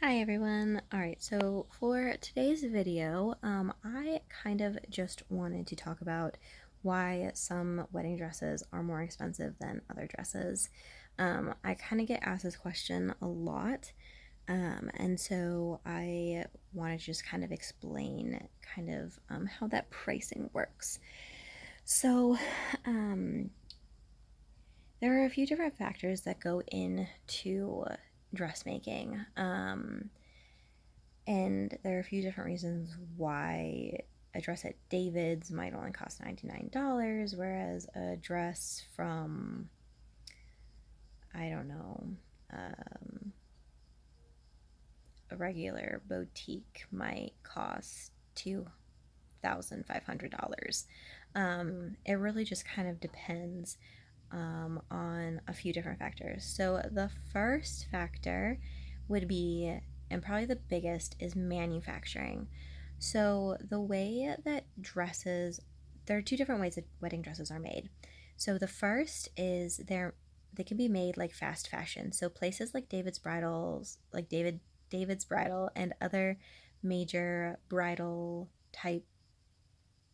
Hi everyone. Alright, so for today's video, I kind of just wanted to talk about why some wedding dresses are more expensive than other dresses. I kind of get asked this question a lot, and so I wanted to just kind of explain how that pricing works. So, um, there are a few different factors that go into dressmaking. And there are a few different reasons why a dress at David's might only cost $99, whereas a dress from, I don't know, um, a regular boutique might cost $2,500. It really just kind of depends on a few different factors. So the first factor would be, and probably the biggest, is manufacturing. So the way that there are two different ways that wedding dresses are made. So the first is they can be made like fast fashion. So places like David's Bridal and other major bridal type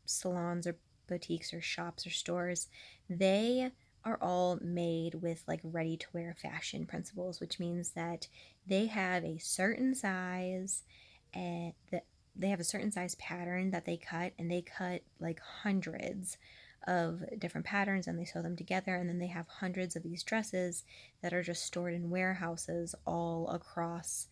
salons or boutiques or shops or stores, they are all made with like ready to wear fashion principles, which means that they have a certain size and that they have a certain size pattern that they cut, and they cut like hundreds of different patterns and they sew them together, and then they have hundreds of these dresses that are just stored in warehouses all across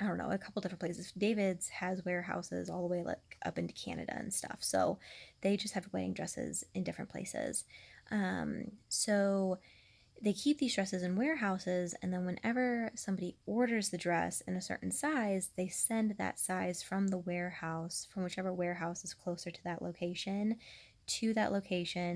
I don't know, a couple different places. David's has warehouses all the way like up into Canada and stuff. So they just have wedding dresses in different places. So they keep these dresses in warehouses, and then whenever somebody orders the dress in a certain size, they send that size from the warehouse, from whichever warehouse is closer to that location,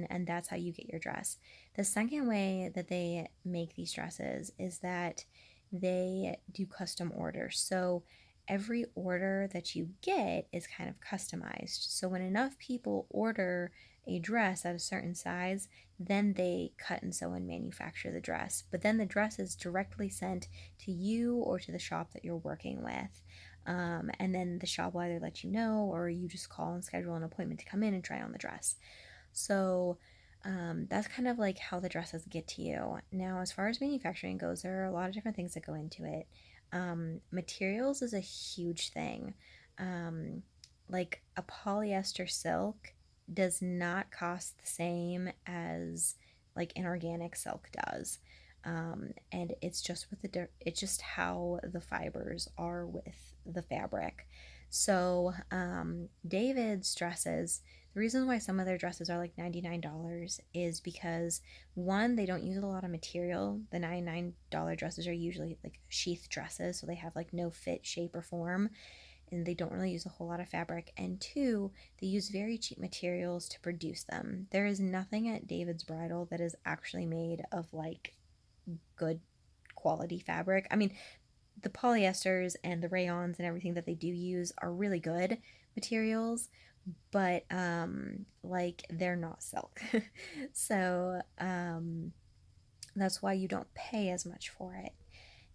and that's how you get your dress. The second way that they make these dresses is that they do custom orders. So every order that you get is kind of customized. So when enough people order a dress at a certain size, then they cut and sew and manufacture the dress. But then the dress is directly sent to you or to the shop that you're working with. And then the shop will either let you know, or you just call and schedule an appointment to come in and try on the dress. So that's kind of like how the dresses get to you. Now, as far as manufacturing goes, there are a lot of different things that go into it. Materials is a huge thing. Um, like a polyester silk does not cost the same as like an organic silk does. And it's just it's just how the fibers are with the fabric. So David's dresses, the reason why some of their dresses are like $99 is because one, they don't use a lot of material. The $99 dresses are usually like sheath dresses, so they have like no fit, shape, or form, and they don't really use a whole lot of fabric. And two, they use very cheap materials to produce them. There is nothing at David's Bridal that is actually made of like good quality fabric. I mean, the polyesters and the rayons and everything that they do use are really good materials, but like they're not silk. So that's why you don't pay as much for it.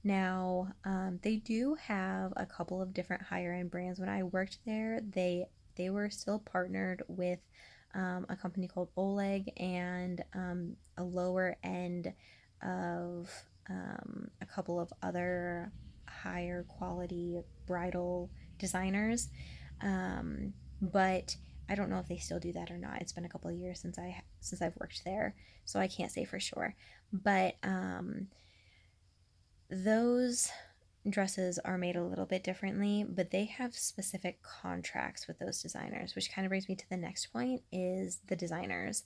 Now, they do have a couple of different higher end brands. When I worked there, they were still partnered with a company called Oleg, and a lower end of a couple of other higher quality bridal designers. But I don't know if they still do that or not. It's been a couple of years since I've worked there, so I can't say for sure. But those dresses are made a little bit differently, but they have specific contracts with those designers, which kind of brings me to the next point, is the designers.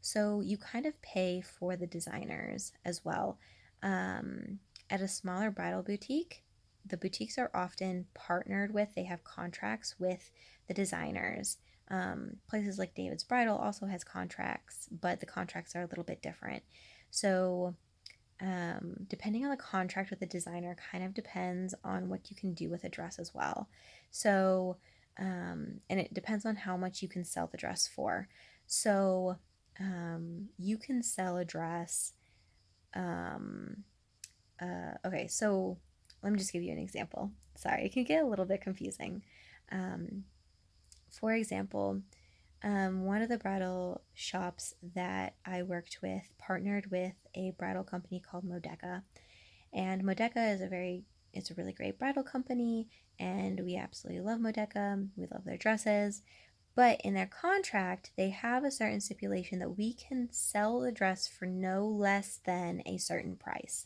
So you kind of pay for the designers as well. At a smaller bridal boutique, the boutiques are often partnered with, they have contracts with the designers. Places like David's Bridal also has contracts, but the contracts are a little bit different. So depending on the contract with the designer kind of depends on what you can do with a dress as well. So, and it depends on how much you can sell the dress for. So, you can sell a dress. Okay, so let me just give you an example. Sorry, it can get a little bit confusing. Um, for example, one of the bridal shops that I worked with partnered with a bridal company called Modeka. And Modeka is it's a really great bridal company, and we absolutely love Modeka. We love their dresses. But in their contract, they have a certain stipulation that we can sell the dress for no less than a certain price.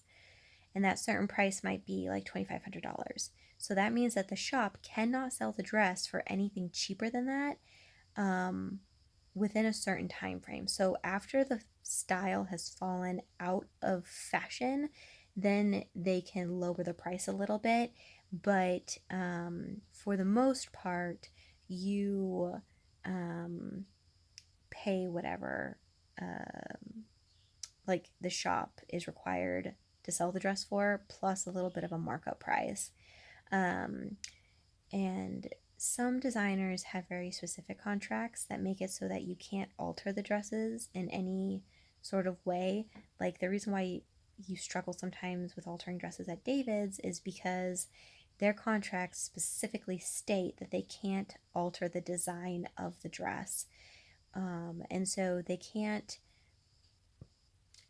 And that certain price might be like $2,500. So that means that the shop cannot sell the dress for anything cheaper than that, um, within a certain time frame. So after the style has fallen out of fashion, then they can lower the price a little bit. But for the most part, you pay whatever like the shop is required to sell the dress for, plus a little bit of a markup price. Um, and some designers have very specific contracts that make it so that you can't alter the dresses in any sort of way. Like the reason why you struggle sometimes with altering dresses at David's is because their contracts specifically state that they can't alter the design of the dress. And so they can't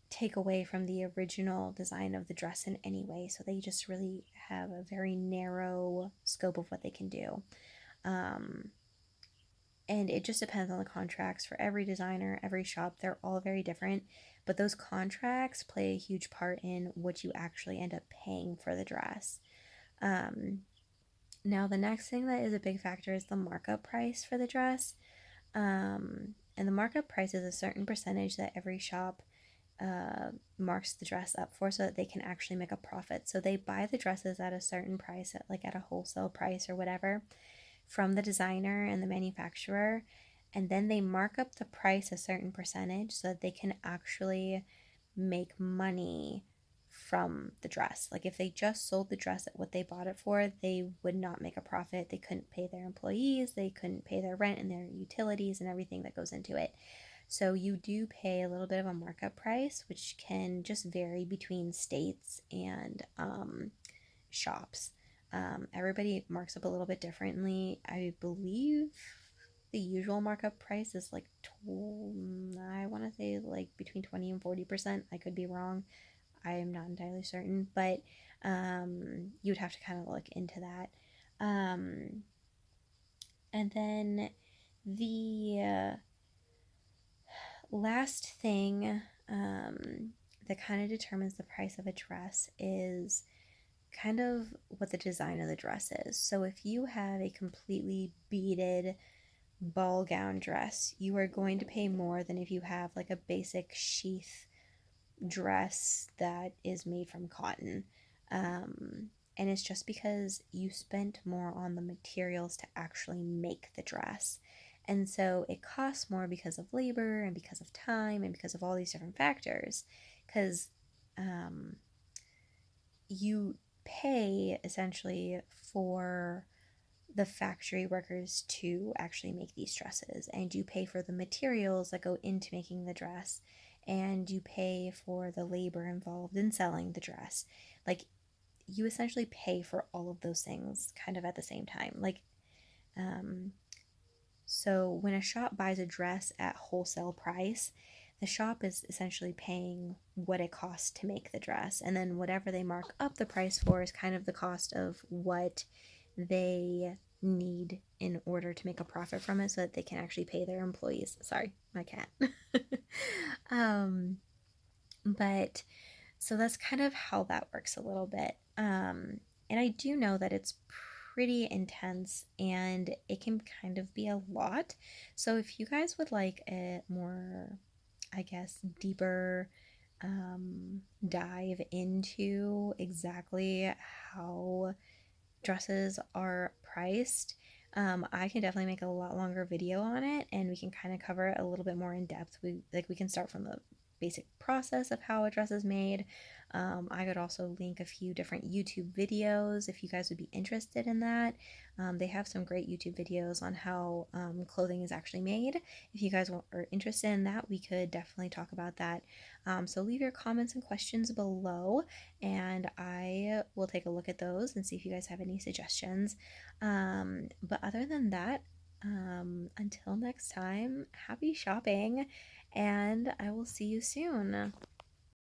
take away from the original design of the dress in any way. So they just really have a very narrow scope of what they can do. Um, and it just depends on the contracts for every designer, every shop. They're all very different, but those contracts play a huge part in what you actually end up paying for the dress. Um, Now, the next thing that is a big factor is the markup price for the dress. And the markup price is a certain percentage that every shop marks the dress up for so that they can actually make a profit. So they buy the dresses at a certain price, at a wholesale price or whatever, from the designer and the manufacturer, and then they mark up the price a certain percentage so that they can actually make money from the dress. Like if they just sold the dress at what they bought it for, they would not make a profit. They couldn't pay their employees, they couldn't pay their rent and their utilities and everything that goes into it. So you do pay a little bit of a markup price, which can just vary between states and shops. Everybody marks up a little bit differently. I believe the usual markup price is like, I want to say like between 20 and 40%. I could be wrong. I am not entirely certain, but you would have to kind of look into that. And then the last thing that kind of determines the price of a dress is kind of what the design of the dress is. So if you have a completely beaded ball gown dress, you are going to pay more than if you have like a basic sheath dress that is made from cotton. And it's just because you spent more on the materials to actually make the dress. And so it costs more because of labor and because of time and because of all these different factors. Because you pay essentially for the factory workers to actually make these dresses, and you pay for the materials that go into making the dress, and you pay for the labor involved in selling the dress. Like you essentially pay for all of those things kind of at the same time. Um, so when a shop buys a dress at wholesale price, the shop is essentially paying what it costs to make the dress. And then whatever they mark up the price for is kind of the cost of what they need in order to make a profit from it so that they can actually pay their employees. Sorry, my cat. um, but so that's kind of how that works a little bit. And I do know that it's pretty intense and it can kind of be a lot. So if you guys would like a more, I guess, deeper dive into exactly how dresses are priced, I can definitely make a lot longer video on it and we can kind of cover it a little bit more in depth. We can start from the basic process of how a dress is made, I could also link a few different YouTube videos if you guys would be interested in that. They have some great YouTube videos on how clothing is actually made. If you guys are interested in that, we could definitely talk about that. So leave your comments and questions below, and I will take a look at those and see if you guys have any suggestions. But other than that, until next time, happy shopping, and I will see you soon.